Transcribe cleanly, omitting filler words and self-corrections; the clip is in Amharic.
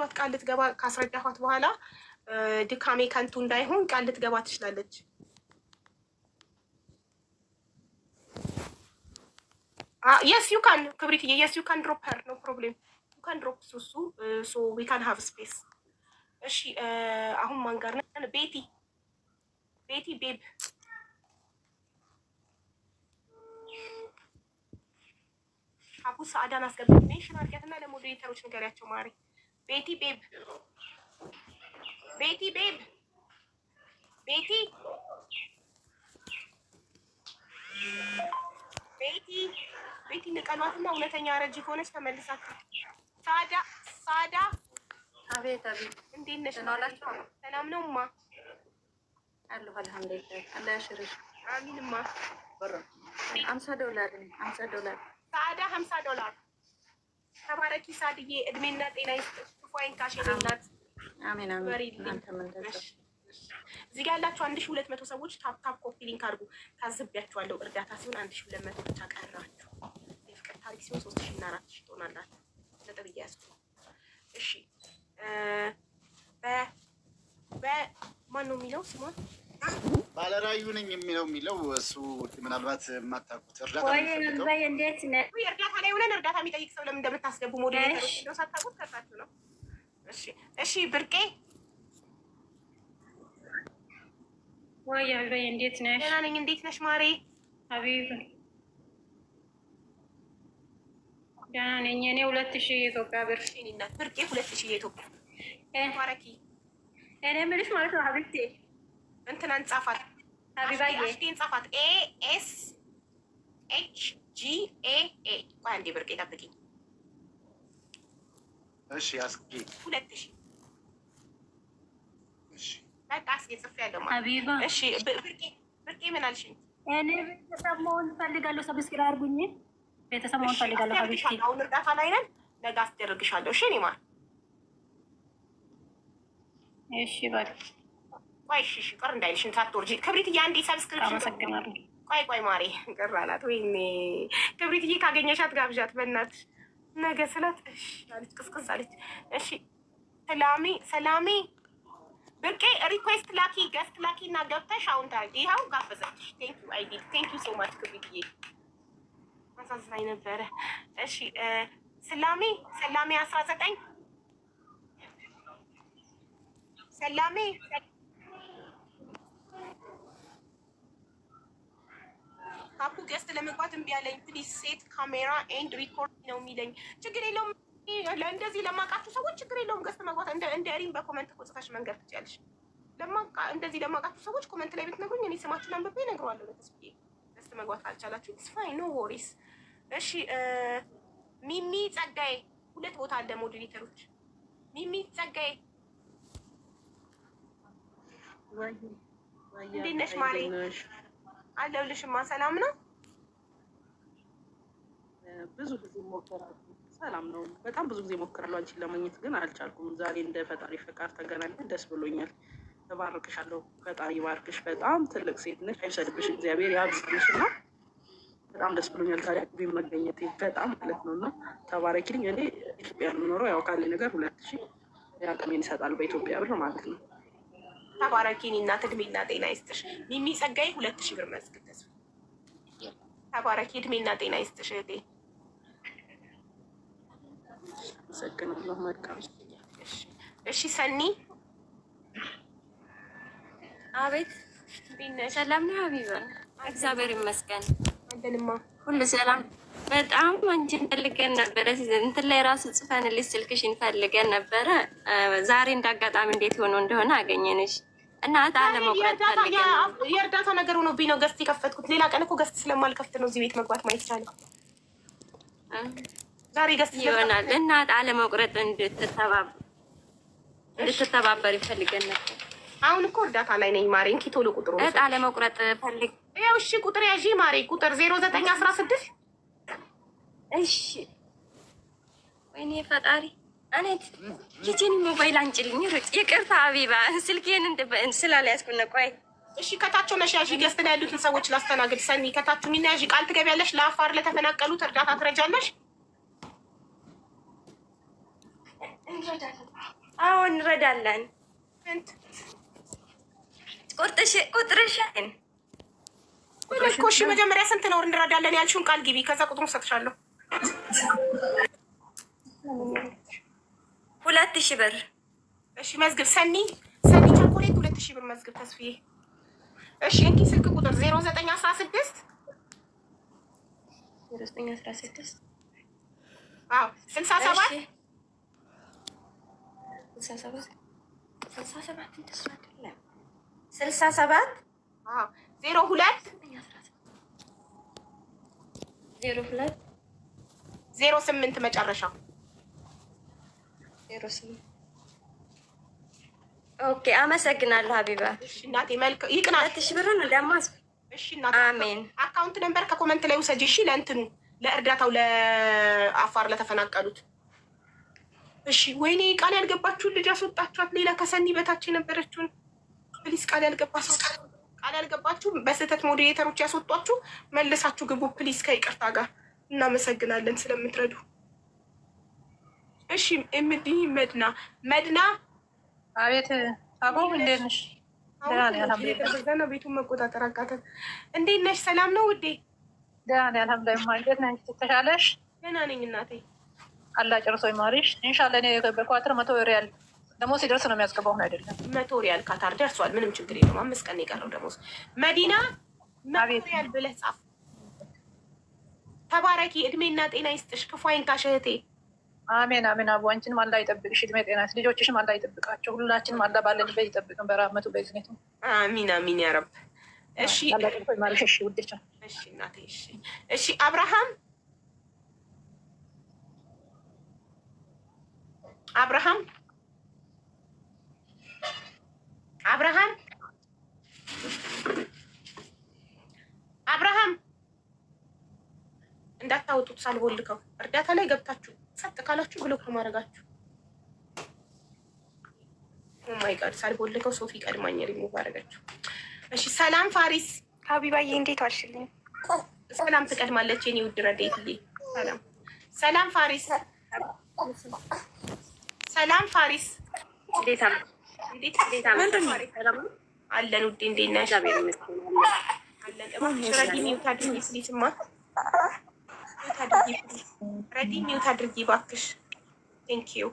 ካስረዳኋት ቃል ልትገባ ካስረዳኋት በኋላ ድካሜ ከንቱ እንዳይሆን ቃል ልትገባ ትችላለች። የስ ዩ ካን ክብሪትዬ፣ የስ ዩ ካን ድሮፕ ሄር ኖ ፕሮብሌም ዩ ካን ድሮፕ ሱሱ ሶ ዊ ካን ሃቭ ስፔስ። እሺ አሁን ማን ጋር ነን? ቤቲ ቤቲ ቤብ አቡ ሰአዳን አስገብኝ ሜንሽን አድርጊያትና ለሞዴሬተሮች ንገሪያቸው። ማሪ ቤቲ ቤብ ቤቲ ቤብ ቤቲ ቤቲ ቤቲ ንቀሏትና እውነተኛ ረጂ ከሆነች ተመልሳችሁ። ሳዳ ሳዳ አቤት አቤት፣ እንዴት ነሽ? ሰላም ነው ማ አለሁ አልሐምዱሊላህ። አላህ ያሽርሽ። አሚንማ። $50 $50 ሳዳ $50 ተባረኪ ሳድዬ፣ እድሜና ጤና ይስጥሽ። ፏይን ካሽናት አሜን አሜን። አንተ ምን ተሰ እዚህ ጋር ያላችሁ 1200 ሰዎች ታፕ ታፕ ኮፒ ሊንክ አድርጉ። ታዝቢያችኋለሁ። እርዳታ ሲሆን 1200 ብቻ ቀራችሁ። የፍቅር ታሪክ ሲሆን 3000 እና 4000 ትሆናላችሁ። ነጥብ እያያዝኩ እሺ። በማን ነው የሚለው ስሟ? ባለራዩ ነኝ የሚለው እሱ ምናልባት የማታውቁት እርዳታ እንዴት ነው? እርዳታ ላይ ሆነን እርዳታ የሚጠይቅ ሰው ለምን እንደምታስገቡ ሞዴሬተሮች ነው ሳታውቁት ከታችሁ ነው። እሺ እሺ። ብርቄ ወይ አበይ እንዴት ነሽ? ደህና ነኝ። እንዴት ነሽ ማሬ? ሀቢብ ደህና ነኝ። እኔ 2000 የኢትዮጵያ ብር እናት ብርቄ 2000 የኢትዮጵያ ማረኪ። እኔ የምልሽ ማለት ነው ሀቢብቴ እንትናን ጻፋት ሀቢባዬ አሽቴን ጻፋት ASHGAA። ቆይ አንዴ ብርቄ ጠብቂኝ። እሺ አስኪ 2000 እሺ በቃ አስኪ ጽፌያለሁ ማለት ሀቢባ። እሺ ብርቄ ምን አልሽኝ? እኔ ቤተሰብ መሆን እፈልጋለሁ። ሰብስክራይብ አድርጉኝ። ቤተሰብ መሆን እፈልጋለሁ ሀቢብቴ። አሁን እርዳታ ላይ ነን። ነገ አስደርግሻለሁ። እሺ እኔማ እሺ በቃ ቆይ እሺ ቅር እንዳይልሽን ሳትወርጂ ክብሪትዬ፣ አንዴ ሰብስክሪፕሽን አመሰግናለሁ። ቆይ ማሬ ቅር አላት። ወይኔ ክብሪትዬ ካገኘሻት ጋብዣት በእናትሽ ነገ ስላት እሺ አለች፣ ቅስቅስ አለች። እሺ ሰላሜ ብርቄ ሪኩዌስት ላኪ፣ ገስት ላኪ እና ገብተሽ አሁን ታዲያ ይኸው ጋበዛችሽ። ቴንኪዩ አይዲ ቴንኪዩ ሶ ማች ክብሪትዬ፣ አሳዝናኝ ነበረ። እሺ ሰላሜ 19 ሰላሜ ካፑ ገስት ለመግባት እምቢ አለኝ። ፕሊዝ ሴት ካሜራ ኤንድ ሪኮርድ ነው የሚለኝ። ችግር የለውም። እንደዚህ ለማውቃችሁ ሰዎች ችግር የለውም። ገስት መግባት እንደ ሪም በኮመንት ጽፈሽ መንገድ ትችያለሽ። እንደዚህ ለማውቃችሁ ሰዎች ኮመንት ላይ ብትነግሩኝ እኔ ስማችሁን አንብቤ እነግረዋለሁ። ለተስብዬ ገስት መግባት ካልቻላችሁ ኢትስ ፋይን ኖ ወሪስ። እሺ ሚሚ ጸጋዬ 2 ቦታ አለ ሞዴሬተሮች። ሚሚ ጸጋዬ እንዴት ነሽ ማሬ? አለሁልሽማ። ሰላም ነው? ብዙ ጊዜ ሞክራለሁ። ሰላም ነው። በጣም ብዙ ጊዜ ሞክራለሁ አንቺን ለማግኘት ግን አልቻልኩም። ዛሬ እንደ ፈጣሪ ፈቃድ ተገናኘን። ደስ ብሎኛል። ተባርክሻለሁ። ፈጣሪ ባርክሽ። በጣም ትልቅ ሴት ነሽ። አይሰድብሽ። እግዚአብሔር ያብዝልሽ እና በጣም ደስ ብሎኛል። ዛሬ አቅቤ መገኘት በጣም ማለት ነው እና ተባረኪልኝ። እኔ ኢትዮጵያ የምኖረው ያው ካለ ነገር 2000 ያቅሜን ይሰጣል በኢትዮጵያ ብር ማለት ነው። ተባረኪኒ እና እድሜና ጤና ይስጥሽ። ሚሚ ጸጋዬ 2000 ብር መስገድ ተስፋ ተባረኪ። እድሜና ጤና ይስጥሽ እህቴ። አመሰግናለሁ። መልካም እሺ ሰኒ። አቤት ሰላም ነው ሀቢባ? እግዚአብሔር ይመስገን አንተንማ ሁሉ ሰላም። በጣም አንቺን ፈልገን ነበረ። እንትን ላይ ራሱ ጽፈንልሽ ስልክሽን ፈልገን ነበረ። ዛሬ እንዳጋጣሚ እንዴት ሆኖ እንደሆነ አገኘንሽ እና አለመቁረጥ ፈልገን የእርዳታ ነገር ሆኖብኝ ነው ገስት የከፈትኩት። ሌላ ቀን እኮ ገስት ስለማልከፍት ነው እዚህ ቤት መግባት ማይቻለው። ዛሬ ገስት ይሆናል እና አለመቁረጥ እንድትተባበር ይፈልገን ነበር። አሁን እኮ እርዳታ ላይ ነኝ ማሬ። እንኪ ቶሎ ቁጥሩ አለመቁረጥ ፈልግ። ያው እሺ ቁጥር ያዢ ማሬ። ቁጥር 0916 እሺ። ወይኔ ፈጣሪ እኔት ልጅን ሞባይል አንጭልኝ። ይቅርታ ሀቢባ ስልኬን ስላልያዝኩ ነው። ቆይ እሺ ከታች ነሽ ያዢ። ገስት ላይ ያሉትን ሰዎች ላስተናግድ። ሰኒ ከታች ሚና ያዢ። ቃል ትገቢያለሽ? ለአፋር ለተፈናቀሉት እርዳታ ትረጃለሽ? አዎ እንረዳለን። ቁጥርሽን እኮ እሺ፣ መጀመሪያ ስንት ነው እንረዳለን ያልሽውን ቃል ግቢ፣ ከዛ ቁጥሩን ሰጥሻለሁ። 2000 ብር። እሺ መዝግብ። ሰኒ ቸኮሌት 2000 ብር መዝግብ። ተስፍዬ እሺ፣ እንኪ ስልክ ቁጥር 0916 አዎ 67 አዎ 02 መጨረሻው 08. ኦኬ አመሰግናለሁ ሀቢባ። እሺ እናቴ መልክ ይቅናል። 2000 ብር ነው ደግሞ። እሺ እናቴ አሜን። አካውንት ነምበር ከኮመንት ላይ ውሰጂ። እሺ ለእንትኑ ለእርዳታው ለአፋር ለተፈናቀሉት። እሺ ወይኔ ቃል ያልገባችሁን ልጅ አስወጣችኋት። ሌላ ከሰኒ በታች የነበረችውን ፕሊስ። ቃል ያልገባችሁ በስህተት ሞዴሬተሮች ያስወጧችሁ መልሳችሁ ግቡ ፕሊስ፣ ከይቅርታ ጋር እናመሰግናለን ስለምትረዱ። እሺ መድና አቤት አቦ እንዴት ነሽ? ዘና ቤቱን መቆጣጠር አቃተን። እንዴት ነሽ? ሰላም ነው ውዴ? ደህና ነኝ አልሐምዱሊላህ። እንዴት ነሽ? ተሻለሽ? ደህና ነኝ እናቴ። አላህ ጨርሶ ይማርሽ ኢንሻአላህ። እኔ በኳትር 100 ሪያል ደሞዝ ሲደርስ ነው የሚያስገባው ነው አይደለም? 100 ሪያል ካታር ደርሷል። ምንም ችግር የለውም። 5 ቀን የቀረው ደሞዝ። መዲና 100 ሪያል ብለህ ጻፍ። ተባረኪ፣ እድሜና ጤና ይስጥሽ፣ ክፉ አይንካሽ እህቴ። አሜን አሜን። አቡ አንቺንም አላህ ይጠብቅሽ፣ እድሜ ጤና፣ ልጆችሽም አላህ ይጠብቃቸው። ሁላችንም አላህ ባለንበት ይጠብቅን በራህመቱ በእዝነቱ። አሚን አሚን ያ ረብ። እሺ አላህ ጨርሶ ይማርሽ። እሺ ውዴቻ። እሺ እናቴ። እሺ አብርሃም እንዳታወጡት ሳልቦልከው። እርዳታ ላይ ገብታችሁ ጸጥ ካላችሁ ብሎክ ነው ማድረጋችሁ። ኦማይ ጋድ ሳልቦልከው ሶፊ ቀድማኝ ሪሙቭ አደረጋችሁ። እሺ ሰላም ፋሪስ። ሀቢባዬ እንዴት ዋልሽልኝ? ሰላም ትቀድማለች የኔ ውድ ረዴትዬ። ሰላም ፋሪስ። ሰላም ፋሪስ። እንዴት አለ? አለን ውዴ፣ እንዴት ነሽ? አለን። እባክሽ ረዲ ሚውት አድርጊ ፕሊዝማ። ረዲ ሚውት አድርጊ እባክሽ። ቴንክ ዩ